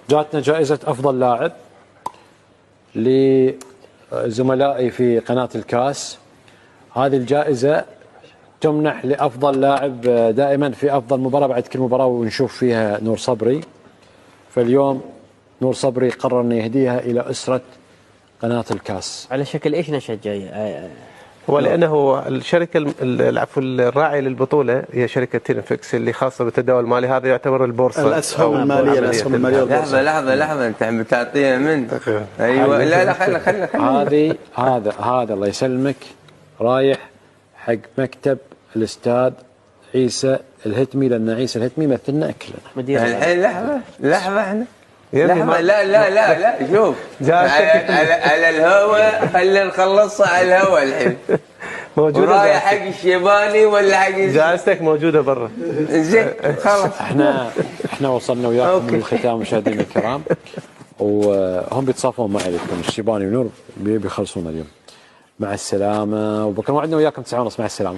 جاتنا جائزة أفضل لاعب لزملائي في قناة الكاس. هذه الجائزة تمنح لأفضل لاعب دائما في أفضل مباراة بعد كل مباراة ونشوف فيها نور صبري. فاليوم نور صبري قرر أن يهديها إلى أسرة قناة الكاس. على شكل إيش نشأت جاية؟ هو لأنه الشركة الراعي للبطولة هي شركة تينفكس اللي خاصة بالتداول المالي. هذا يعتبر البورصة، الأسهم المالية. الأسهم المالية. لحظة أنت عم بتعطيها من أيوة. لا خلي هذا الله يسلمك رايح حق مكتب الأستاذ عيسى الهتمي، لأن عيسى الهتمي مثلنا كلنا. الحين لحظة احنا لحظة لا شوف على الهواء، خلينا نخلصها على الهواء الحين. موجودة رايح حق الشيباني ولا حق جائزتك موجودة برا. زين خلاص. احنا وصلنا وياكم للختام مشاهدينا الكرام، وهم بيتصافون معي لكم الشيباني ونور بيخلصون اليوم. مع السلامة، وبكره موعدنا وياكم 9:30. مع السلامة.